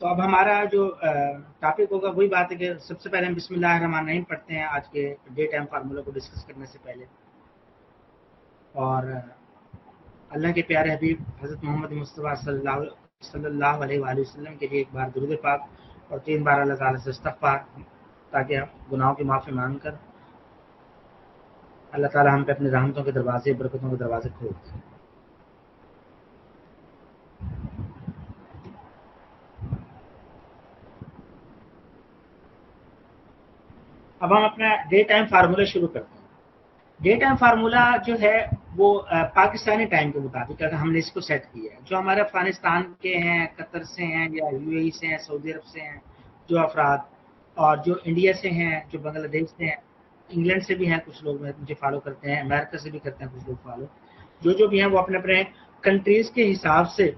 तो अब हमारा जो टॉपिक होगा वही बात है कि सबसे पहले हम बिस्मिल्लाहिर्रहमानिर्रहीम पढ़ते हैं आज के डे टाइम फार्मूला को डिस्कस करने से पहले। और अल्लाह के प्यारे हबीब हज़रत मोहम्मद मुस्तफ़ा सल्लल्लाहु अलैहि वसल्लम के लिए एक बार दुरूद पाक और 3 बार अल्लाह ताला से इस्तग़फ़ार, ताकि हम गुनाहों की माफ़ी मांगकर अल्लाह ताला हम पे अपनी रहमतों के दरवाजे, बरकतों के दरवाजे खोल दें। अब हम अपना डे टाइम फार्मूला शुरू करते हैं। डे टाइम फार्मूला जो है वो पाकिस्तानी टाइम के मुताबिक अगर हमने इसको सेट किया है, जो हमारे अफगानिस्तान के हैं, कतर से हैं या यूएई से हैं, सऊदी अरब से हैं जो अफराद, और जो इंडिया से हैं, जो बांग्लादेश से हैं, इंग्लैंड से भी हैं कुछ लोग मुझे फॉलो करते हैं, अमेरिका से भी करते हैं कुछ लोग फॉलो, जो भी हैं वो अपने अपने कंट्रीज के हिसाब से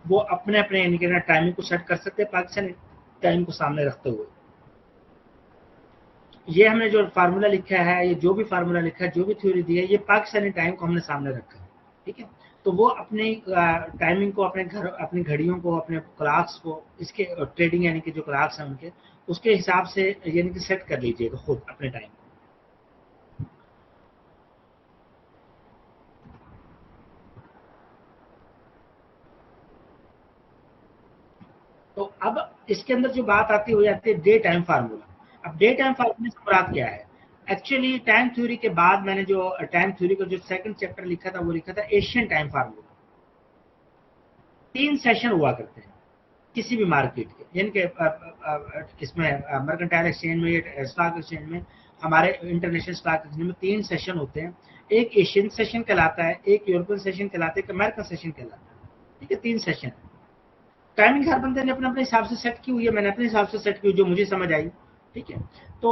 वो अपने अपने यानी कि टाइमिंग को सेट कर सकते हैं पाकिस्तानी टाइम को सामने रखते हुए। ये हमने जो फार्मूला लिखा है, ये जो भी फार्मूला लिखा है, जो भी थ्योरी दी है, ये पाकिस्तानी टाइम को हमने सामने रखा है। ठीक है, तो वो अपनी टाइमिंग को, अपने घर, अपनी घड़ियों को, अपने क्लॉक्स को, इसके ट्रेडिंग यानी कि जो क्लॉक्स हैं उनके, उसके हिसाब से यानी कि सेट कर लीजिएगा खुद अपने टाइम को। तो अब इसके अंदर जो बात आती हो जाती है डे टाइम फार्मूला। अब डे टाइम फार्मूला से मुराद क्या है? एक्चुअली टाइम थ्योरी के बाद मैंने जो टाइम थ्योरी का जो सेकंड चैप्टर लिखा था वो लिखा था एशियन टाइम फार्मूला। 3 सेशन हुआ करते हैं किसी भी मार्केट के, यानी कि इसमें मर्केंटाइल एक्सचेंज में, स्टॉक एक्सचेंज में, हमारे इंटरनेशनल स्टॉक एक्सचेंज में 3 सेशन होते हैं। एक एशियन सेशन कहलाता है, एक यूरोपियन सेशन कहलाता है, एक अमेरिकन सेशन कहलाता है। ठीक है, 3 सेशन। टाइमिंग हर बंदे ने अपने अपने हिसाब से सेट की हुई है, मैंने अपने हिसाब से सेट की, जो मुझे समझ आई। ठीक है, तो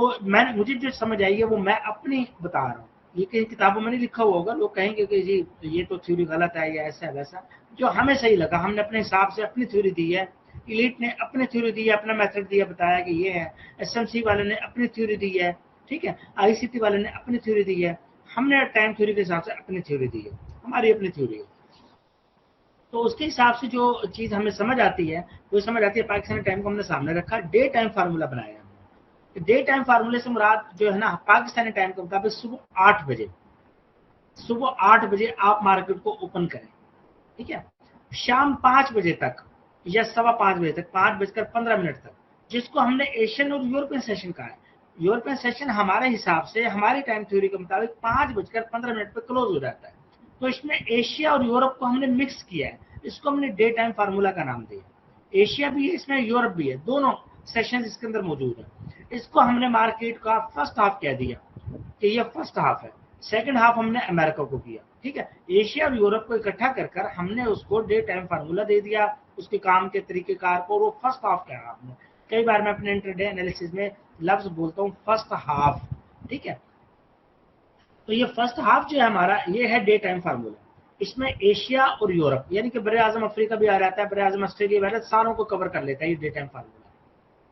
मुझे जो समझ आई है वो मैं अपनी बता रहा हूँ। ये कहीं किताबों में नहीं लिखा हुआ होगा, लोग कहेंगे कि जी ये तो थ्योरी गलत है या ऐसा वैसा। जो हमें सही लगा, हमने अपने हिसाब से अपनी थ्योरी दी है, इलीट ने अपनी थ्योरी दी है, अपना मेथड दिया, बताया कि ये है, एसएमसी वाले ने अपनी थ्योरी दी है, ठीक है, आईसीटी वाले ने अपनी थ्योरी दी है, हमने टाइम थ्योरी के हिसाब से अपनी थ्योरी दी है, हमारी अपनी थ्योरी है। तो उसके हिसाब से जो चीज हमें समझ आती है वो समझ आती है, पाकिस्तानी टाइम को हमने सामने रखा, डे टाइम फार्मूला बनाया हमने। डे टाइम फार्मूले से मुराद जो है ना, पाकिस्तानी टाइम के मुताबिक सुबह 8 बजे, सुबह 8 बजे आप मार्केट को ओपन करें। ठीक है, शाम 5 बजे तक या 5:15 बजे तक, 5:15 तक, जिसको हमने एशियन और यूरोपियन सेशन कहा है। यूरोपियन सेशन हमारे हिसाब से, हमारी टाइम थ्योरी के मुताबिक 5:15 पर क्लोज हो जाता है। तो इसमें एशिया और यूरोप को हमने मिक्स किया है, इसको हमने डे टाइम फार्मूला का नाम दिया। एशिया भी है इसमें, यूरोप भी है, दोनों सेशन इसके अंदर मौजूद है। इसको हमने मार्केट का फर्स्ट हाफ कह दिया कि ये फर्स्ट हाफ है, सेकंड हाफ हमने अमेरिका को किया। ठीक है, एशिया और यूरोप को इकट्ठा कर हमने उसको डे टाइम फार्मूला दे दिया, उसके काम के तरीकेकार को, वो फर्स्ट हाफ कहा हमने। कई बार मैं अपने इंटरडे एनालिसिस में लफ्ज बोलता हूँ फर्स्ट हाफ। ठीक है, तो ये फर्स्ट हाफ जो है हमारा, ये है डे टाइम फार्मूला। इसमें एशिया और यूरोप यानी कि बड़े आजम अफ्रीका भी आ जाता है, बड़े आजम ऑस्ट्रेलिया भी आ जाता है, सारों को कवर कर लेता है ये डे टाइम फार्मूला।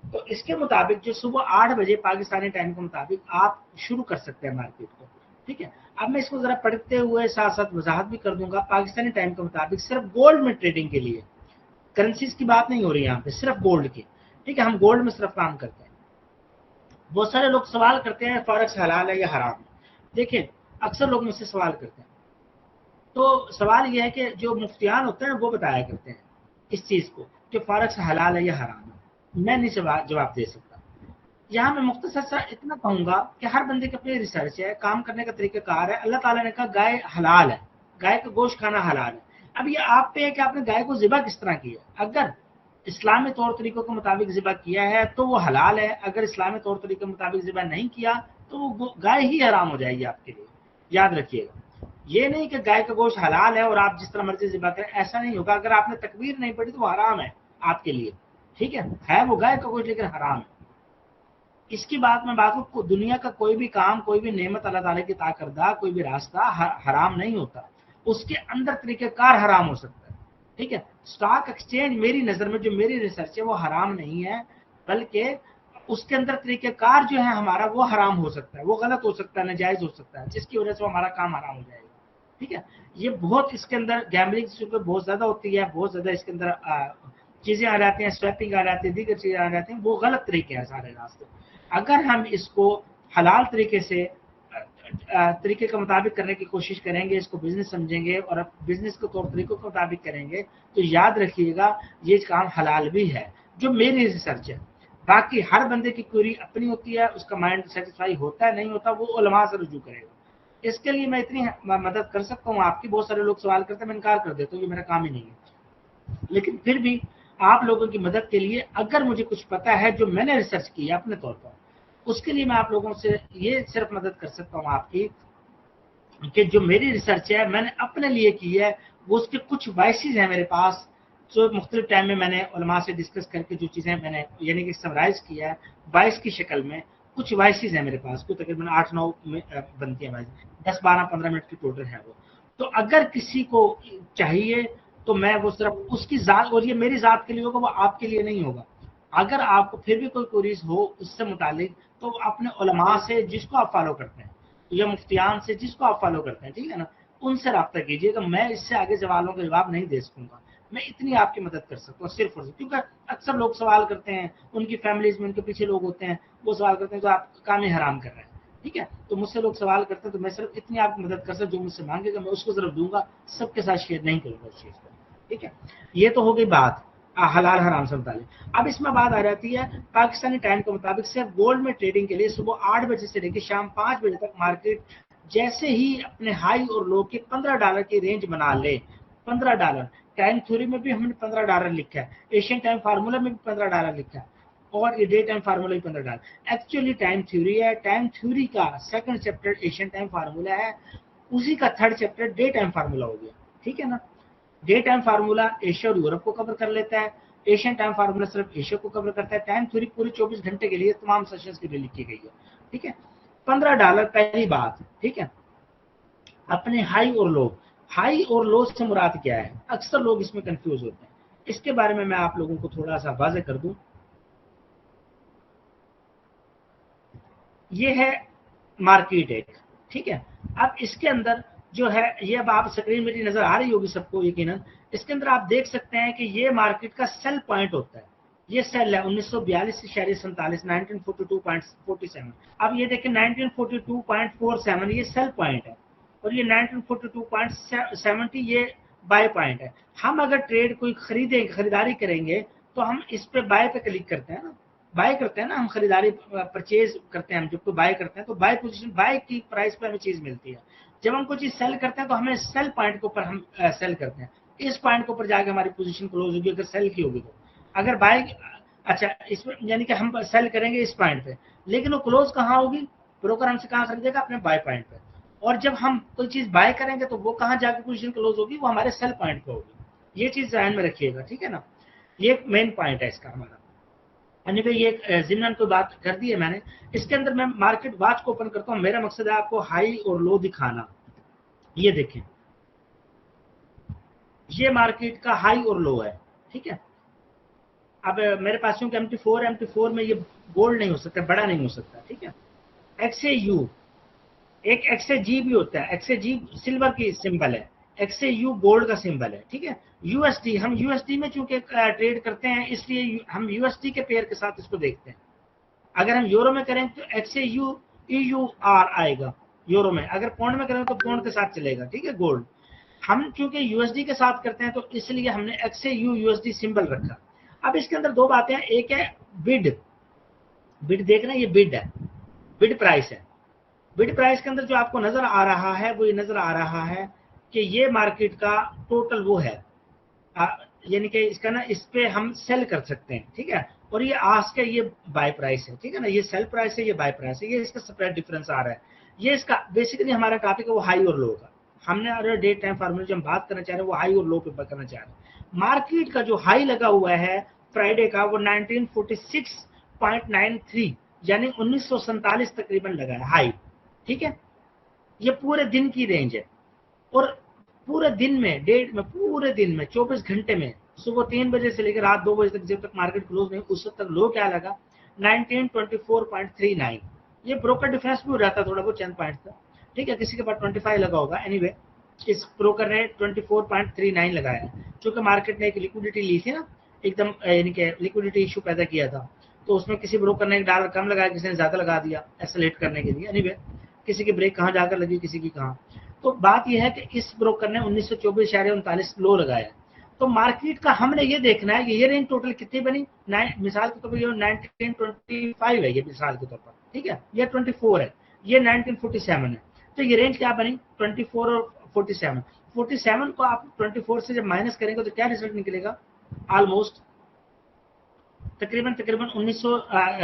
तो इसके मुताबिक जो सुबह 8 बजे पाकिस्तानी टाइम के मुताबिक आप शुरू कर सकते हैं मार्केट को। ठीक है, अब मैं इसको जरा पढ़ते हुए साथ साथ वजाहत भी कर दूंगा। पाकिस्तानी टाइम के मुताबिक सिर्फ गोल्ड में ट्रेडिंग के लिए, करेंसीज की बात नहीं हो रही यहाँ पे, सिर्फ गोल्ड की। ठीक है, हम गोल्ड में सिर्फ काम करते हैं। बहुत सारे लोग सवाल करते हैं फॉरेक्स हलाल है या हराम है। देखिए, अक्सर लोग मुझसे सवाल करते हैं, तो सवाल यह है कि जो मुफ्तियान होते हैं वो बताया करते हैं इस चीज को कि फॉरेक्स हलाल है या हराम है। मैं नहीं जवाब दे सकता। यहाँ मैं मुख्तसर सा इतना कहूंगा कि हर बंदे की अपनी रिसर्च है, काम करने का तरीकाकार है। अल्लाह ताला ने कहा गाय हलाल है, गाय का गोश्त खाना हलाल है। अब ये आप पे है कि आपने गाय को ज़िबा किस तरह किया। अगर इस्लामी तौर तरीकों के मुताबिक ज़िबा किया है तो वो हलाल है, अगर इस्लामी तौर तरीके के मुताबिक ज़िबा नहीं किया तो वो गाय ही हराम हो जाएगी आपके लिए। याद रखिएगा, ये नहीं कि गाय का गोश्त हलाल है और आप जिस तरह मर्जी ज़िबा करें, ऐसा नहीं होगा। अगर आपने तकबीर नहीं पढ़ी तो वो हराम है आपके लिए। ठीक है वो गाय का गोश्त लेकिन हराम है। इसकी बात मैं बात करूं, दुनिया का कोई भी काम, कोई भी नेमत अल्लाह ताला की अता करदा, कोई भी रास्ता हराम नहीं होता, उसके अंदर तरीकेकार हराम हो सकता है। ठीक है, स्टॉक एक्सचेंज मेरी नजर में, जो मेरी रिसर्च है, वो हराम नहीं है, बल्कि उसके अंदर तरीकेकार जो है हमारा, वो हराम हो सकता है, वो गलत हो सकता है, नाजायज हो सकता है, जिसकी वजह से हमारा काम हराम हो जाएगा। ठीक है, ये बहुत इसके अंदर गैम्बलिंग बहुत ज्यादा होती है, बहुत ज्यादा इसके अंदर चीजें आ जाती हैं, स्वैपिंग आ जाती है, दीगर चीजें आ जाती हैं, वो गलत तरीके हैं सारे रास्ते। अगर हम इसको हलाल तरीके से तरीके के मुताबिक करने की कोशिश करेंगे, इसको बिजनेस समझेंगे और अब बिजनेस के तौर तरीकों के मुताबिक करेंगे, तो याद रखिएगा ये काम हलाल भी है, जो मेरी रिसर्च है। बाकी हर बंदे की क्वेरी अपनी होती है, उसका माइंड सेटिस्फाई होता है नहीं होता, वो उलमा से रुजू करेगा। इसके लिए मैं इतनी मदद कर सकता हूँ आपकी। बहुत सारे लोग सवाल करते हैं, मैं इनकार कर देता हूँ, ये मेरा काम ही नहीं है। लेकिन फिर भी आप लोगों की मदद के लिए अगर मुझे कुछ पता है जो मैंने रिसर्च की है अपने तौर पर, उसके लिए मैं आप लोगों से ये सिर्फ मदद कर सकता हूँ आपकी, कि जो मेरी रिसर्च है मैंने अपने लिए की है, वो उसके कुछ वॉइसेस हैं मेरे पास, जो मुख्तलिफ टाइम में मैंने उलमा से डिस्कस करके जो चीज़ें मैंने यानी कि समराइज किया है वॉइस की शक्ल में। कुछ वॉइसेस हैं मेरे पास, कुछ तकरीबन 8-9 बनती है वॉइस, 10-12-15 मिनट की टोटल है वो। तो अगर किसी को चाहिए तो मैं वो सिर्फ उसकी जात, और ये मेरी जात के लिए होगा, वो आपके लिए नहीं होगा। अगर आपको फिर भी कोई क्वेरीज हो उससे मुतालिक, तो अपने उलमा से जिसको आप फॉलो करते हैं या मुफ्तियान से जिसको आप फॉलो करते हैं, ठीक है ना, उनसे रब्ता कीजिएगा। मैं इससे आगे सवालों का जवाब नहीं दे सकूंगा, मैं इतनी आपकी मदद कर सकता हूँ सिर्फ और सिर्फ, क्योंकि अक्सर लोग सवाल करते हैं, उनकी फैमिलीज में उनके पीछे लोग होते हैं, वो सवाल करते हैं तो आप काम ही हराम कर रहे हैं, ठीक है। तो मुझसे लोग सवाल करते हैं, तो मैं सिर्फ इतनी आपकी मदद कर सकता, जो मुझसे मांगेगा मैं उसको जरूर दूंगा, सबके साथ शेयर नहीं करूंगा उस चीज को, ठीक है। ये तो हो गई बात हलाल हराम से मुतालिक। अब इसमें बात आ जाती है पाकिस्तानी टाइम के मुताबिक सिर्फ गोल्ड में ट्रेडिंग के लिए सुबह 8 बजे से लेकर शाम 5 बजे तक मार्केट जैसे ही अपने हाई और लो के $15 की रेंज बना ले, $15 टाइम थ्योरी में भी हमने $15 लिखा है, एशियन टाइम फार्मूला में भी $15 लिखा है, और ये डे टाइम फार्मूला भी $15। एक्चुअली टाइम थ्योरी है, टाइम थ्योरी का second chapter Asian time formula है, उसी का third chapter day time formula हो गया, ठीक है ना। डे टाइम फार्मूला एशिया और यूरोप को कवर कर लेता है, एशियन टाइम फार्मूला सिर्फ एशिया को कवर करता है। टाइम थ्योरी पूरी 24 घंटे के लिए तमाम सेशंस के लिए लिखी गई है, ठीक है। $15 पहली बात, ठीक है। अपने हाई और लो, हाई और लो से मुराद क्या है, अक्सर लोग इसमें कंफ्यूज होते हैं, इसके बारे में मैं आप लोगों को थोड़ा सा वाज़ेह कर दूं। ये है मार्केट एक, ठीक है। अब इसके अंदर जो है, ये अब आप स्क्रीन मेरी नजर आ रही होगी सबको यकीनन, इसके अंदर आप देख सकते हैं कि ये मार्केट का सेल पॉइंट होता है, ये सेल है 1942 से 47 1942.47। अब ये देखें 1942.47 ये सेल पॉइंट है, और ये 1942.70 ये बाय पॉइंट है। हम अगर ट्रेड कोई खरीदारी करेंगे, तो हम इस पे बाय पे क्लिक करते हैं ना, बाय करते हैं ना, हम खरीदारी परचेज करते हैं, हम जब कोई बाय करते हैं तो बाय पोजीशन, बाय की प्राइस पे हमें चीज मिलती है। जब हम कोई चीज सेल करते हैं तो हमें सेल पॉइंट के ऊपर हम सेल करते हैं, इस पॉइंट के ऊपर जाके हमारी पोजीशन क्लोज होगी अगर सेल की होगी तो। अगर बाय, अच्छा इसमें यानी कि हम सेल करेंगे इस पॉइंट पे, लेकिन वो क्लोज कहाँ होगी, ब्रोकर हमसे कहाँ खरीदेगा, अपने बाय पॉइंट पे। और जब हम कोई चीज बाय करेंगे तो वो कहाँ जाके पोजीशन क्लोज होगी, वो हमारे सेल पॉइंट पे होगी। ये चीज ध्यान में रखिएगा, ठीक है ना। ये मेन पॉइंट है इसका हमारा। एनीवे ये जिम्नन कोई बात कर दी है मैंने। इसके अंदर मैं मार्केट वॉच को ओपन करता हूँ, मेरा मकसद है आपको हाई और लो दिखाना। ये देखें, ये मार्केट का हाई और लो है, ठीक है। अब मेरे पास क्योंकि MT4 में ये गोल्ड नहीं हो सकता, बड़ा नहीं हो सकता, ठीक है। XAU, एक XAG भी होता है, XAG सिल्वर की सिंबल है, XAU गोल्ड का सिंबल है, ठीक है। USD, हम USD में चूंकि ट्रेड करते हैं, इसलिए हम USD के पेयर के साथ इसको देखते हैं। अगर हम यूरो में करें तो XAU आएगा यूरो में, अगर पौंड में करें तो पौंड के साथ चलेगा, ठीक है। गोल्ड हम चूंकि यूएसडी के साथ करते हैं, तो इसलिए हमने XAU USD सिंबल रखा। अब इसके अंदर दो बातें हैं, एक है बिड, बिड देख रहे हैं, ये बिड है, बिड प्राइस है। बिड प्राइस के अंदर जो आपको नजर आ रहा है, वो ये नजर आ रहा है कि ये मार्केट का टोटल वो है, यानी कि इसका ना, इस पे हम सेल कर सकते हैं, ठीक है। और ये आस्क है, ये बाय प्राइस है, ठीक है ना, ये सेल प्राइस है, ये बाय प्राइस है, ये इसका स्प्रेड डिफरेंस आ रहा है। ये इसका बेसिकली हमारा टॉपिक है वो हाई और लो का। हमने अरे डे टाइम फार्मूले जो हम बात करना चाह रहे हैं वो हाई और लो पे करना चाह रहे हैं। मार्केट का जो हाई लगा हुआ है फ्राइडे का, वो 1946.93 यानी 1947 तकरीबन लगा है हाई, ठीक है। ये पूरे दिन की रेंज है, और पूरे दिन में, डेट में, पूरे दिन में 24 घंटे में सुबह 3 बजे से लेकर रात 2 बजे तक, जब तक मार्केट क्लोज नहीं उस वक्त तक लो क्या लगा 1924.39। ये ब्रोकर डिफरेंस भी हो जाता है थोड़ा बहुत, चंद पॉइंट था, ठीक है। किसी के पास 25 लगा होगा, एनीवे इस ब्रोकर ने 24.39 लगाया, क्योंकि मार्केट ने एक लिक्विडिटी ली थी ना, एकदम यानी कि लिक्विडिटी इशू पैदा किया था, तो उसमें किसी ब्रोकर ने $1 कम लगाया, किसी ने ज्यादा लगा दिया एक्सेलरेट करने के लिए। एनीवे किसी की ब्रेक कहाँ जाकर लगी, किसी की कहाँ। तो बात यह है कि इस ब्रोकर ने 1924.39 लो लगाया। तो मार्केट का हमने ये देखना है कि ये रेंज टोटल कितनी बनी, मिसाल के तौर पर ये 1925 है, ये मिसाल के तौर पर, ठीक है, ये 24 है, ये 1947 है, तो ये रेंज क्या बनी 24 और 47। 47 को आप 24 से जब माइनस करेंगे तो क्या रिजल्ट निकलेगा, ऑलमोस्ट तकरीबन तकरीबन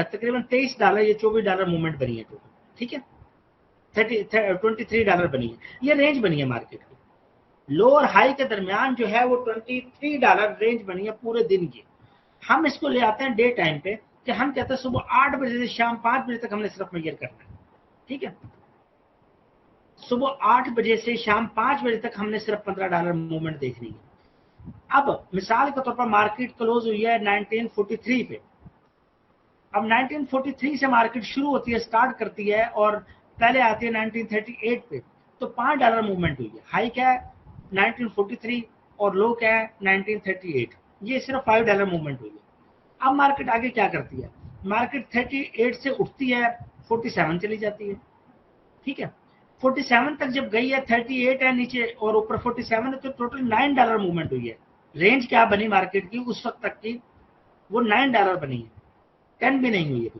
तकरीबन $23 या $24 मूवमेंट बनी है टोटल, ठीक है, $23 बनी है, ये रेंज बनी है मार्केट की। लो और हाई के दरमियान जो है वो $23 रेंज बनी है पूरे दिन की। हम इसको ले आते हैं डे टाइम पे, कि हम कहते हैं सुबह 8 बजे से शाम 5 बजे तक हमने सिर्फ मेजर करना है, ठीक है, सुबह 8 बजे से शाम 5 बजे तक हमने सिर्फ $15 मूवमेंट देखनी है। अब मिसाल के तौर पर मार्केट क्लोज हुई है 1943 पे, अब 1943 से मार्केट शुरू होती है, स्टार्ट करती है, और पहले आती है 1938 पे, तो $5 मूवमेंट हुई है। हाई क्या है 1943 और लो क्या है 1938, ये सिर्फ $5 मूवमेंट हुई है। अब मार्केट आगे क्या करती है, मार्केट 38 से उठती है 47 चली जाती है, ठीक है, 47 तक जब गई है, 38 है नीचे और ऊपर 47 है, तो टोटल $9 मूवमेंट हुई है। रेंज क्या बनी मार्केट की उस वक्त तक की, वो $9 बनी है, 10 भी नहीं हुई है।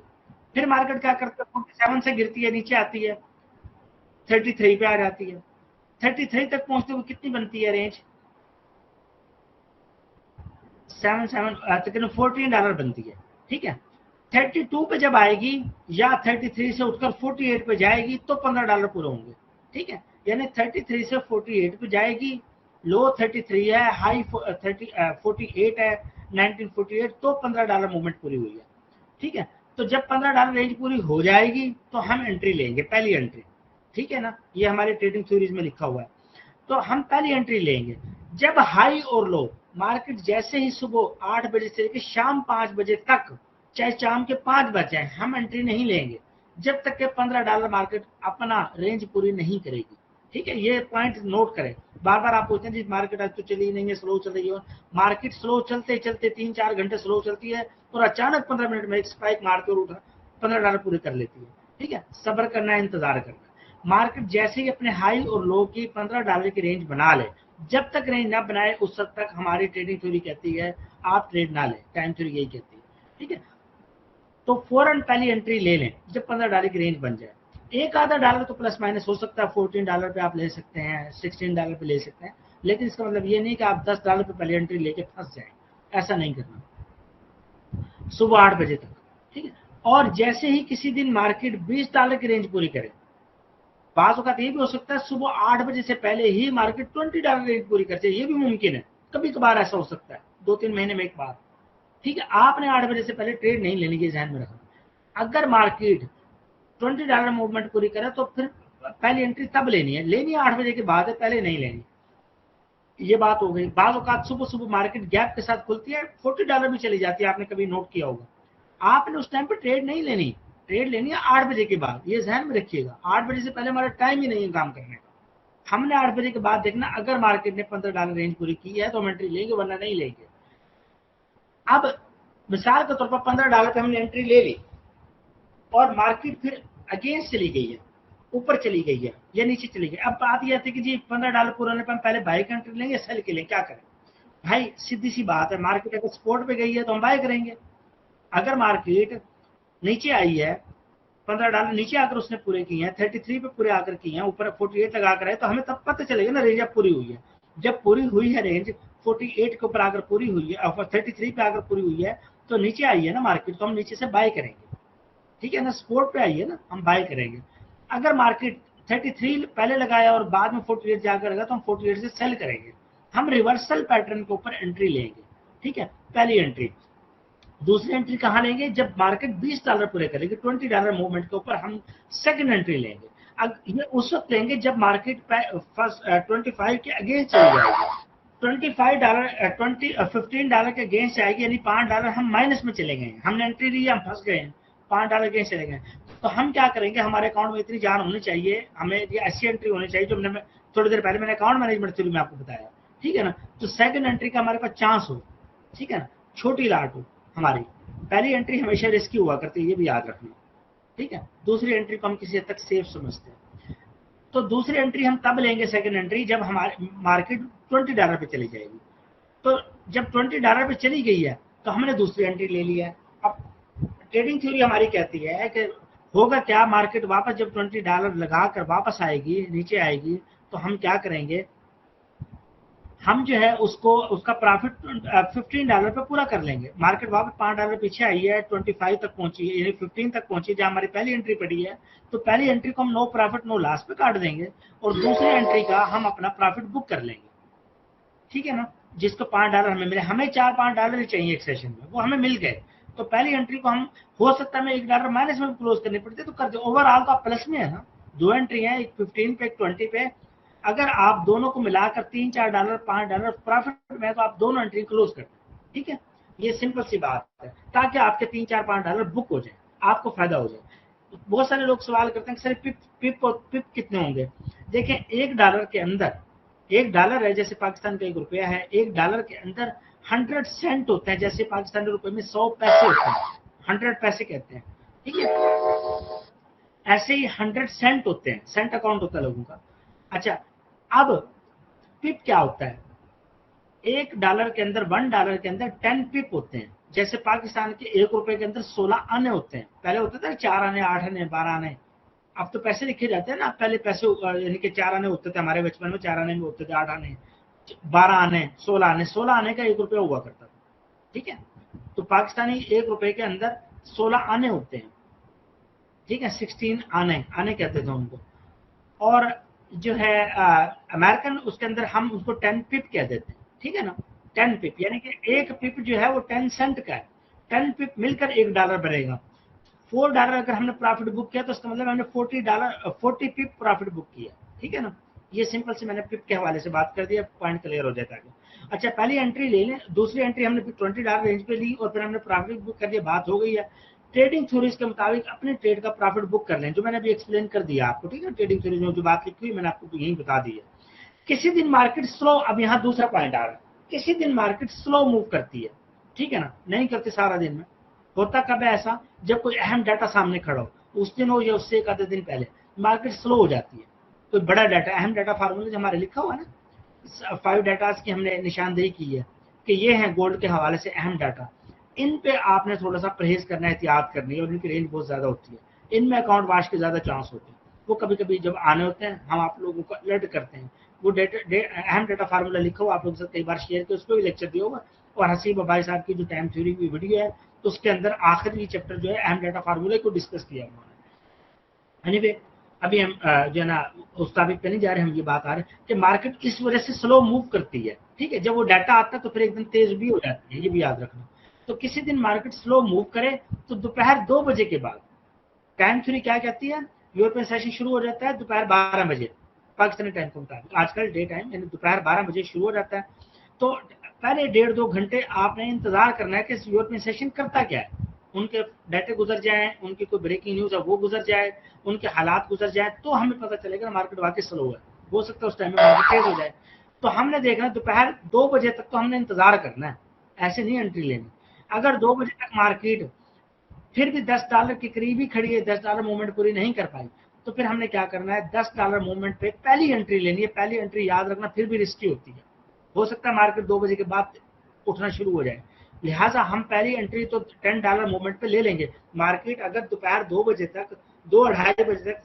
फिर मार्केट क्या करता है, 47 से गिरती है, नीचे आती है, 33 पे आ जाती है, 33 तक पहुंचते हुए कितनी बनती है रेंज, 7 $14 बनती है, ठीक है। 32 पे जब आएगी या 33 से उठकर 48 पे जाएगी तो $15 पूरे होंगे, ठीक है, यानी 33 से 48 पे जाएगी, लो 33 है, हाई 48 है 1948, तो $15 मूवमेंट पूरी हुई है, ठीक है। तो जब $15 रेंज पूरी हो जाएगी तो हम एंट्री लेंगे, पहली एंट्री, ठीक है ना, ये हमारे ट्रेडिंग थ्योरीज में लिखा हुआ है। तो हम पहली एंट्री लेंगे जब हाई और लो, मार्केट जैसे ही सुबह 8 बजे से लेकर शाम 5 बजे तक, चाहे शाम के 5 बज जाए, हम एंट्री नहीं लेंगे जब तक के $15 मार्केट अपना रेंज पूरी नहीं करेगी, ठीक है, ये पॉइंट नोट करें। बार बार आप पूछते हैं जी मार्केट आज तो चली नहीं है, स्लो चल रही है, मार्केट स्लो चलते चलते 3-4 घंटे स्लो चलती है और अचानक 15 मिनट में एक स्पाइक मारकर उठा $15 पूरे कर लेती है, ठीक है, सब्र करना है, इंतजार करना है। मार्केट जैसे ही अपने हाई और लो की $15 की रेंज बना ले, जब तक रेंज ना बनाए उस वक्त तक हमारी ट्रेडिंग थ्योरी कहती है आप ट्रेड ना लें, टाइम थ्योरी यही कहती है, ठीक है। तो फौरन पहली एंट्री ले लें जब $15 की रेंज बन जाए। एक आधा डॉलर तो प्लस माइनस हो सकता है, $14 पे आप ले सकते हैं, $16 पे ले सकते हैं, लेकिन इसका मतलब ये नहीं कि आप $10 पे पहली एंट्री लेके फंस जाए, ऐसा नहीं करना, सुबह 8 बजे तक, ठीक है। और जैसे ही किसी दिन मार्केट $20 की रेंज पूरी करे, बात औकात ये भी हो सकता है सुबह 8 बजे से पहले ही मार्केट $20 रेंज पूरी कर जाए, ये भी मुमकिन है, कभी कभार ऐसा हो सकता है, 2-3 महीने में एक बार, ठीक है। आपने 8 बजे से पहले ट्रेड नहीं लेनी, ये ध्यान में रखना। अगर मार्केट $20 मूवमेंट पूरी करे तो फिर पहली एंट्री तब लेनी है, 8 बजे के बाद है, पहले नहीं लेनी, ये बात हो गई। बात औकात सुबह सुबह मार्केट गैप के साथ खुलती है, $40 भी चली जाती है, आपने कभी नोट किया होगा। आपने उस टाइम पे ट्रेड नहीं लेनी, ट्रेड लेनी है 8 बजे के बाद, ये ध्यान में रखिएगा, 8 बजे से पहले हमारा टाइम ही नहीं है काम करने का। हमने 8 बजे के बाद देखना, अगर मार्केट ने $15 रेंज पूरी की है तो हम एंट्री लेंगे, वरना नहीं लेंगे। अब मिसाल के तौर पर $15 पे हमने एंट्री ले ली और मार्केट फिर अगेंस्ट चली गई है, ऊपर चली गई है या नीचे चली गई। अब बात यह थी कि जी $15 पूरा होने पर हम पहले बाई की एंट्री लेंगे, सेल के लिए क्या करें भाई, सीधी सी बात है, मार्केट अगर सपोर्ट पे गई है तो हम बाय करेंगे। अगर मार्केट नीचे आई है, $15 नीचे आकर उसने पूरे किए हैं, 33 पे पूरे आकर किए हैं, ऊपर 48 लगा कर है, तो हमें तब पता चलेगा ना रेंज अब पूरी हुई है। जब पूरी हुई है रेंज 48 के ऊपर आकर पूरी हुई है, 33 पे आकर पूरी हुई है, तो नीचे आई है ना मार्केट, तो हम नीचे से बाय करेंगे, ठीक है ना, सपोर्ट पे आई है ना, हम बाय करेंगे। अगर मार्केट 33 पहले लगाया और बाद में 48 जाकर लगा तो हम 48 से सेल करेंगे, हम रिवर्सल पैटर्न के ऊपर एंट्री लेंगे, ठीक है, पहली एंट्री। दूसरी एंट्री कहां लेंगे, जब मार्केट $20 पूरे करेगी, $20 मूवमेंट के ऊपर हम सेकंड एंट्री लेंगे। ये उस वक्त लेंगे जब मार्केट फर्स्ट 25 के अगेंस्ट चली जाएगी, $15 के अगेंस्ट आएगी, यानी $5 हम माइनस में चले गए, हमने एंट्री ली, हम फंस गए, $5 अगेंस्ट चले गए। तो हम क्या करेंगे, हमारे अकाउंट में इतनी जान होनी चाहिए, हमें ये ऐसी एंट्री होनी चाहिए जो मैंने थोड़ी देर पहले मैंने अकाउंट मैनेजमेंट थ्योरी में आपको बताया, ठीक है ना। तो सेकंड एंट्री का हमारे पास चांस हो, ठीक है ना। छोटी लाट हो हमारी, पहली एंट्री हमेशा रिस्की हुआ करती है, ये भी याद रखना, ठीक है। दूसरी एंट्री को हम किसी हद तक सेफ समझते हैं। तो दूसरी एंट्री हम तब लेंगे सेकंड एंट्री जब हमारी मार्केट $20 पे चली जाएगी। तो जब $20 पे चली गई है तो हमने दूसरी एंट्री ले लिया है। अब ट्रेडिंग थ्योरी हमारी कहती है कि होगा क्या, मार्केट वापस जब $20 लगाकर वापस आएगी, नीचे आएगी, तो हम क्या करेंगे, हम जो है उसको उसका प्रॉफिट $15 पे पूरा कर लेंगे। मार्केट वापस $5 पीछे आई है, 25 तक पहुंची है, यानी 15 तक पहुंची जहां हमारी पहली एंट्री पड़ी है। तो पहली एंट्री को हम नो प्रॉफिट नो लॉस पे काट देंगे और दूसरी एंट्री का हम अपना प्रॉफिट बुक कर लेंगे, ठीक है ना। जिसको $5 हमें मिले, हमें $4-5 ही चाहिए एक सेशन में, वो हमें मिल गए। तो पहली एंट्री को हम, हो सकता है हमें $1 माइनस में क्लोज करनी पड़ती है, तो कर दे। ओवरऑल तो आप प्लस में है ना, दो एंट्री है, एक 15 पे एक 20 पे। अगर आप दोनों को मिलाकर $3-4 $5 प्रॉफिट में, तो आप दोनों एंट्री क्लोज कर दें, ठीक है। ये सिंपल सी बात है, ताकि आपके $3-4-5 बुक हो जाए, आपको फायदा हो जाए। बहुत सारे लोग सवाल करते हैं सर पिप कितने होंगे। देखें, $1 के अंदर, $1 है जैसे पाकिस्तान का ₹1 है, $1 के अंदर 100 सेंट होते हैं, जैसे पाकिस्तानी रुपए में 100 पैसे होते हैं, 100 पैसे कहते हैं, ठीक है। ऐसे ही 100 सेंट होते हैं, सेंट अकाउंट होता है लोगों का। अच्छा, अब पिप क्या होता है, $1 के अंदर, $1 के अंदर 10 पिप होते हैं। जैसे पाकिस्तान के ₹1 के अंदर 16 आने होते हैं, पहले होते थे 4 आने, 8 आने, 12 आने। अब तो पैसे लिखे जाते हैं ना, पहले पैसे यानी कि 4 आने होते थे, हमारे बचपन में 4 आने में होते थे, 8 आने, 12 आने, 16 आने। 16 आने का ₹1 हुआ करता था, ठीक है। तो पाकिस्तानी ₹1 के अंदर 16 आने होते हैं, ठीक है, 16 आने, आने कहते थे उनको। और जो है अमेरिकन, उसके अंदर हम उसको 10 पिप कह देते हैं, ठीक है ना। 10 पिप यानी कि एक पिप जो है वो 10 सेंट का है, 10 पिप मिलकर $1 बनेगा। $4 अगर हमने प्रॉफिट बुक किया तो इसका मतलब हमने $40 पिप प्रॉफिट बुक किया, ठीक है ना। ये सिंपल से मैंने पिप के हवाले से बात कर दिया, पॉइंट क्लियर हो जाता है। अच्छा, पहली एंट्री ले लें, दूसरी एंट्री हमने $20 रेंज पे ली और फिर हमने प्रॉफिट बुक कर दिया, बात हो गई है। ट्रेडिंग थ्योरीज के मुताबिक अपने ट्रेड का प्रॉफिट बुक कर लें, जो मैंने अभी एक्सप्लेन कर दिया आपको, ठीक है। ट्रेडिंग थ्योरीज में जो बात लिखी हुई मैंने आपको यही बता दी है। किसी दिन मार्केट स्लो, अब यहाँ दूसरा पॉइंट आ रहा है, किसी दिन मार्केट स्लो मूव करती है, ठीक है ना, नहीं करती सारा दिन में। होता कब है ऐसा, जब कोई अहम डाटा सामने खड़ा हो, उस दिन हो या उससे एक आधे दिन पहले मार्केट स्लो हो जाती है। कोई बड़ा डाटा, अहम डाटा फार्मूले हमारे लिखा हुआ है ना, 5 डाटाज की हमने निशानदेही की है कि ये है गोल्ड के हवाले से अहम डाटा। इन पे आपने थोड़ा सा परहेज करना है, एहतियात करनी है, और इनकी रेंज बहुत ज्यादा होती है, इनमें अकाउंट वाश के ज्यादा चांस होते हैं। वो कभी कभी जब आने होते हैं हम आप लोगों को अलर्ट करते हैं। वो अहम डाटा फार्मूला लिखा हुआ आप लोगों से कई बार शेयर किया, उस पर भी लेक्चर दिया होगा। और हसीब अबाई साहब की जो टाइम थ्योरी की वीडियो है, तो उसके अंदर आखिरी चैप्टर जो है अहम डाटा फार्मूले को डिस्कस किया उन्होंने। एनीवे, अभी हम जो है ना उस टॉपिक पे नहीं जा रहे, हम ये बात आ रहे हैं कि मार्केट इस वजह से स्लो मूव करती है, ठीक है। जब वो डाटा आता है तो फिर एकदम तेज भी हो जाती है, ये भी याद रखना। तो किसी दिन मार्केट स्लो मूव करे तो दोपहर 2 बजे के बाद, टाइम थ्योरी क्या कहती है, यूरोपियन सेशन शुरू हो जाता है दोपहर 12 बजे पाकिस्तानी टाइम के मुताबिक, आजकल डे टाइम, यानी दोपहर 12 बजे शुरू हो जाता है। तो पहले 1.5-2 घंटे आपने इंतजार करना है कि यूरोपियन सेशन करता क्या है, उनके डाटे गुजर जाए, उनकी कोई ब्रेकिंग न्यूज है वो गुजर जाए, उनके हालात गुजर जाए, तो हमें पता चलेगा मार्केट वाकई स्लो है। हो सकता है उस टाइम में मार्केट तेज हो जाए। तो हमने देखना दोपहर 2 बजे तक तो हमने इंतजार करना है, ऐसे नहीं एंट्री लेनी। अगर 2 बजे तक मार्केट फिर भी $10 के करीब ही खड़ी है, $10 मूवमेंट पूरी नहीं कर पाई, तो फिर हमने क्या करना है, $10 मूवमेंट पे पहली एंट्री लेनी है। पहली एंट्री याद रखना फिर भी रिस्की होती है, हो सकता है मार्केट 2 बजे के बाद उठना शुरू हो जाए। लिहाजा हम पहली एंट्री तो $10 मूवमेंट पे ले लेंगे। मार्केट अगर दोपहर 2 बजे तक, 2-2:30 बजे तक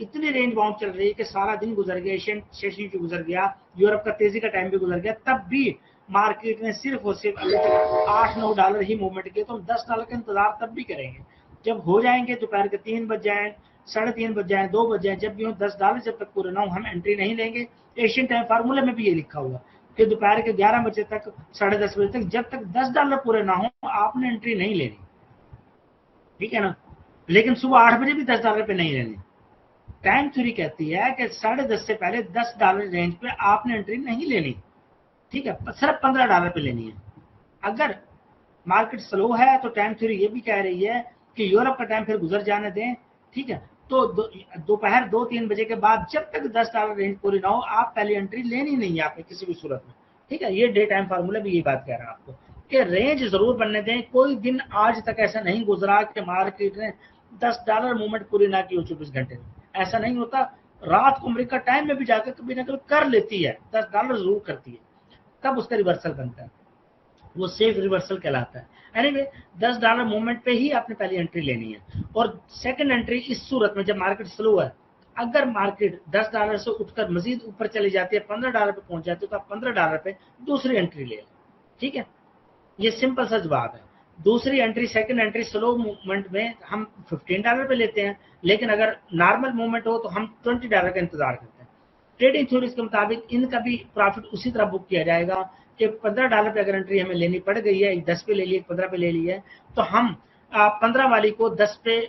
इतनी रेंज बाउंड चल रही है कि सारा दिन गुजर गया, एशियन सेशन भी गुजर गया, यूरोप का तेजी का टाइम भी गुजर गया, तब भी मार्केट ने सिर्फ और सिर्फ अभी तक $8-9 ही मूवमेंट किए, तो हम $10 का इंतजार तब भी करेंगे। जब हो जाएंगे दोपहर के 3 बज जाए, 3:30 बज जाए, 2 बज जाए, जब भी हो $10 जब तक पूरे ना हो हम एंट्री नहीं लेंगे। एशियन टाइम फार्मूले में भी ये लिखा हुआ कि दोपहर के 11 बजे तक, 10:30 बजे तक, जब तक $10 पूरे ना हो आपने एंट्री नहीं लेनी, ठीक है ना। लेकिन सुबह 8 बजे भी $10 पे नहीं लेनी। टाइम थ्योरी कहती है कि 10:30 से पहले $10 रेंज पे आपने एंट्री नहीं लेनी, ठीक है, सिर्फ $15 पे लेनी है। अगर मार्केट स्लो है तो टाइम थ्योरी ये भी कह रही है कि यूरोप का टाइम फिर गुजर जाने दें, ठीक है। तो दोपहर 2-3 बजे के बाद जब तक $10 रेंज पूरी ना हो आप पहली एंट्री लेनी नहीं है आपने किसी भी सूरत में, ठीक है। ये डे टाइम फार्मूला भी यही बात कह रहा है आपको। कि रेंज जरूर बनने दें। कोई दिन आज तक ऐसा नहीं गुजरा कि मार्केट ने $10 मूवमेंट पूरी ना की हो 24 घंटे में, ऐसा नहीं होता। रात को अमेरिका टाइम में भी जाकर कभी ना कभी कर लेती है, $10 जरूर करती है, तब उसका रिवर्सल बनता है, वो सेफ रिवर्सल कहलाता है। एनीवे $10 मूवमेंट पे ही आपने पहली एंट्री लेनी है। और सेकंड एंट्री इस सूरत में जब मार्केट स्लो है, अगर मार्केट $10 से उठकर मजीद ऊपर चली जाती है, $15 पे पहुंच जाती है, तो आप $15 पे दूसरी एंट्री ले लें। ठीक है, ये सिंपल सा जवाब है। दूसरी entry, second entry slow movement में हम $15 पे लेते हैं, लेकिन अगर नॉर्मल मूवमेंट हो तो हम $20 का इंतजार करते हैं। ट्रेडिंग थ्योरीज के मुताबिक इनका भी प्रॉफिट उसी तरह बुक किया जाएगा कि $15 पे अगर एंट्री हमें लेनी पड़ गई है, 10 पे ले ली, 15 पे ले ली है, तो हम 15 वाली को 10 पे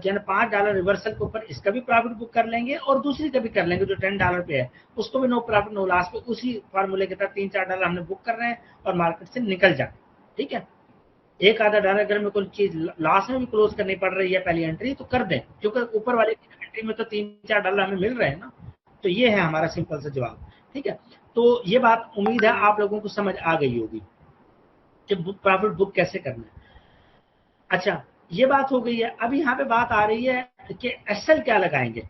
जन $5 रिवर्सल के ऊपर इसका भी प्रॉफिट बुक कर लेंगे, और दूसरी का भी कर लेंगे जो $10 पे है, उसको भी नो प्रॉफिट नो लॉस पे उसी फार्मूले के तहत $3-4 हमने बुक कर रहे हैं और मार्केट से निकल जाए। ठीक है, एक आधा डॉलर अगर में कोई चीज लॉस में भी क्लोज करनी पड़ रही है पहली एंट्री, तो कर दें, क्योंकि ऊपर वाली एंट्री में तो $3-4 हमें मिल रहे हैं ना। तो ये है हमारा सिंपल सा जवाब। ठीक है, तो ये बात उम्मीद है आप लोगों को समझ आ गई होगी कि प्रॉफिट बुक कैसे करना है। अच्छा, ये बात हो गई है। अब यहाँ पे बात आ रही है कि एसएल क्या लगाएंगे।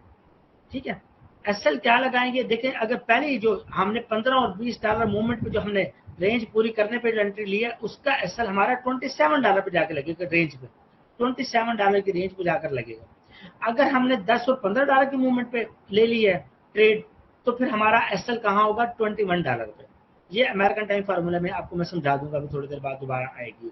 ठीक है, एसएल क्या लगाएंगे। देखें, अगर पहले जो हमने $15 और $20 मूवमेंट पे जो हमने रेंज पूरी करने पे जो एंट्री ली है, उसका एसएल हमारा $27 पे जाकर लगेगा, रेंज पे $27 की रेंज पे जाकर लगेगा। अगर हमने 10 और $15 की मूवमेंट पे ले ली है ट्रेड, तो फिर हमारा एसएल कहाँ होगा, $21 पे। ये अमेरिकन टाइम फार्मूला में आपको मैं समझा दूंगा, अभी थोड़ी देर बाद दोबारा आएगी।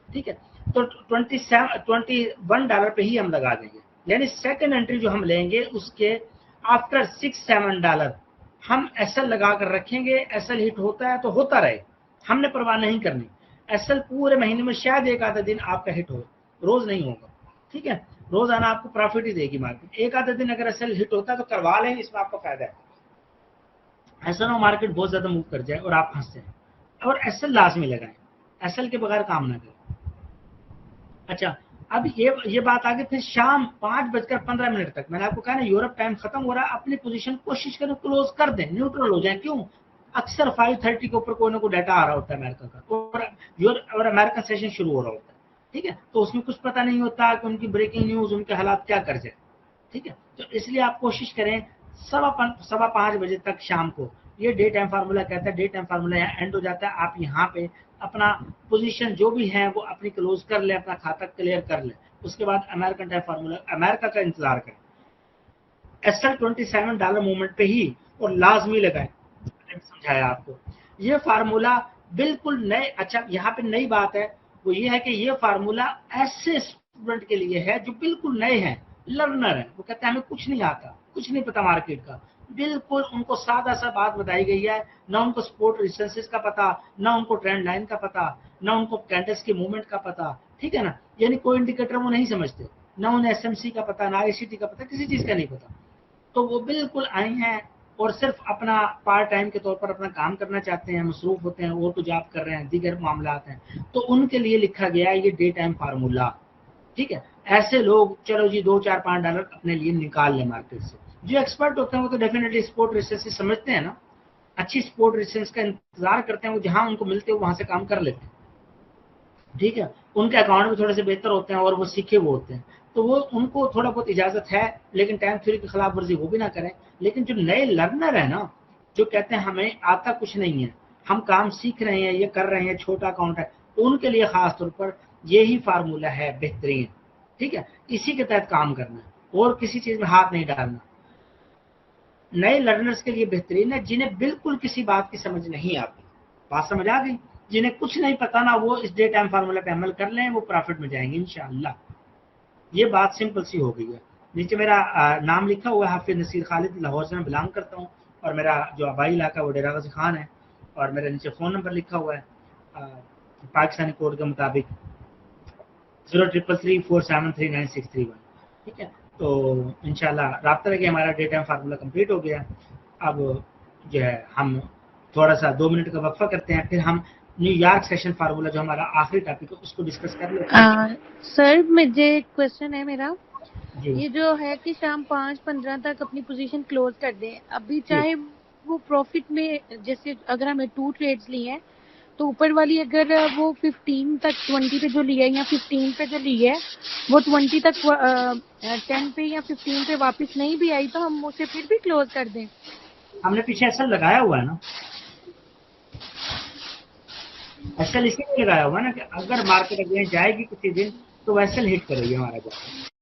ठीक है, तो $21 पे ही हम लगा देंगे, यानी सेकंड एंट्री जो हम लेंगे उसके आफ्टर $6-7 हम एसएल लगा कर रखेंगे। एसएल हिट होता है तो होता रहे, हमने परवाह नहीं करनी। एसएल पूरे महीने में शायद एक आधा दिन आपका हिट हो, रोज नहीं होगा। ठीक है, रोजाना आपको प्रॉफिट ही देगी मार्केट। एक आधा दिन अगर एसएल हिट होता है तो करवा लें, इसमें आपका फायदा है। ऐसा ना मार्केट बहुत ज्यादा मूव कर जाए और आप फंस जाए। और एसएल लाजमी लगाएं, एसएल के बगैर काम ना करें। अच्छा, अब ये बात आगे फिर शाम 5:15 तक, मैंने आपको कहा ना यूरोप टाइम खत्म हो रहा है, अपनी पोजीशन कोशिश करें क्लोज कर दें, न्यूट्रल हो जाए। क्यों, अक्सर 5:30 के ऊपर कोई ना कोई डाटा आ रहा होता है अमेरिका का, और अमेरिकन सेशन शुरू हो रहा होता है। ठीक है, तो उसमें कुछ पता नहीं होता कि उनकी ब्रेकिंग न्यूज, उनके हालात क्या कर जाए। ठीक है, तो इसलिए आप कोशिश करें 5:15 तक शाम को। ये डे टाइम फार्मूला कहता है, डे टाइम फार्मूला यहाँ एंड हो जाता है। आप यहाँ पे अपना पोजीशन जो भी है वो अपनी क्लोज कर ले, अपना खाता क्लियर कर ले। उसके बाद अमेरिकन टाइम फार्मूला, अमेरिका का इंतजार करें। एसएल $27 मूवमेंट पे ही और लाजमी लगाए, समझाया आपको। ये फार्मूला बिल्कुल नए, अच्छा यहाँ पे नई बात है वो ये है कि ये फार्मूला ऐसे स्टूडेंट के लिए है जो बिल्कुल नए हैं, लर्नर है, वो कहते हैं हमें कुछ नहीं आता, कुछ नहीं पता मार्केट का। बिल्कुल उनको सादा सा बात बताई गई है, ना उनको सपोर्ट रेजिस्टेंस का पता, ना उनको ट्रेंड लाइन का पता, ना उनको कैंडल्स की मूवमेंट का पता। ठीक है ना, यानी कोई इंडिकेटर वो नहीं समझते, ना उन्हें एसएमसी का पता, ना आईसीटी का पता, किसी चीज का नहीं पता। तो वो बिल्कुल आए हैं और सिर्फ अपना पार्ट टाइम के तौर पर अपना काम करना चाहते हैं, मसरूफ होते हैं, और तो जॉब कर रहे हैं, दीगर मामला हैं, तो उनके लिए लिखा गया है ये डे टाइम फार्मूला। ठीक है, ऐसे लोग चलो जी $2-4-5 अपने लिए निकाल लें मार्केट से। जो एक्सपर्ट होते हैं वो तो डेफिनेटली स्पोर्ट रेजिस्टेंस समझते हैं ना, अच्छी स्पोर्ट रेजिस्टेंस का इंतजार करते हैं, वो जहां उनको मिलते हैं वहां से काम कर लेते हैं। ठीक है, उनके अकाउंट भी थोड़े से बेहतर होते हैं और वो सीखे हुए होते हैं, तो वो उनको थोड़ा बहुत इजाजत है, लेकिन टाइम थ्योरी की खिलाफ वर्जी वो भी ना करें। लेकिन जो नए लर्नर है ना, जो कहते हैं हमें आता कुछ नहीं है, हम काम सीख रहे हैं, ये कर रहे हैं, छोटा अकाउंट है, उनके लिए खास तौर पर यही फार्मूला है बेहतरीन। ठीक है, इसी के तहत काम करना है और किसी चीज में हाथ नहीं डालना। नए लर्नर्स के लिए बेहतरीन है, जिन्हें बिल्कुल किसी बात की समझ नहीं आती। बात समझ आ गई, जिन्हें कुछ नहीं पता ना, वो इस डे टाइम फार्मूला पे अमल कर लें, वो प्रॉफिट में जाएंगे इंशाअल्लाह। ये बात सिंपल सी हो गई है। नीचे मेरा नाम लिखा हुआ है, हाफिज नसीर खालिद, लाहौर से मैं बिलोंग करता हूँ, और मेरा जो आबाई इलाका वो डेरा गाजी खान है, और मेरे नीचे फ़ोन नंबर लिखा हुआ है पाकिस्तानी कोड के मुताबिक 0333473961। ठीक है, तो इंशाल्लाह राब्ता लगे, हमारा डे टाइम फार्मूला कंप्लीट हो गया। अब जो है हम थोड़ा सा 2 मिनट का वक्फा करते हैं, फिर हम न्यूयॉर्क सेशन फार्मूला जो हमारा आखिरी टॉपिक है उसको डिस्कस कर लेते हैं। सर मुझे एक क्वेश्चन है मेरा, जी ये जो है कि शाम 5:15 तक अपनी पोजीशन क्लोज कर दें, अभी जी चाहे वो प्रॉफिट में, जैसे अगर हमें 2 ट्रेड्स ली हैं तो ऊपर वाली अगर वो 15 तक 20 पे जो लिया है या 15 पे जो लिया है वो 20 तक 10 पे या 15 पे वापस नहीं भी आई तो हम उसे फिर भी क्लोज कर दें? हमने पीछे एसएल लगाया हुआ है ना, एसएल इसीलिए लगाया हुआ है ना कि अगर मार्केट अगेंस्ट जाएगी किसी दिन तो एसएल हिट करेगी हमारा जाकर।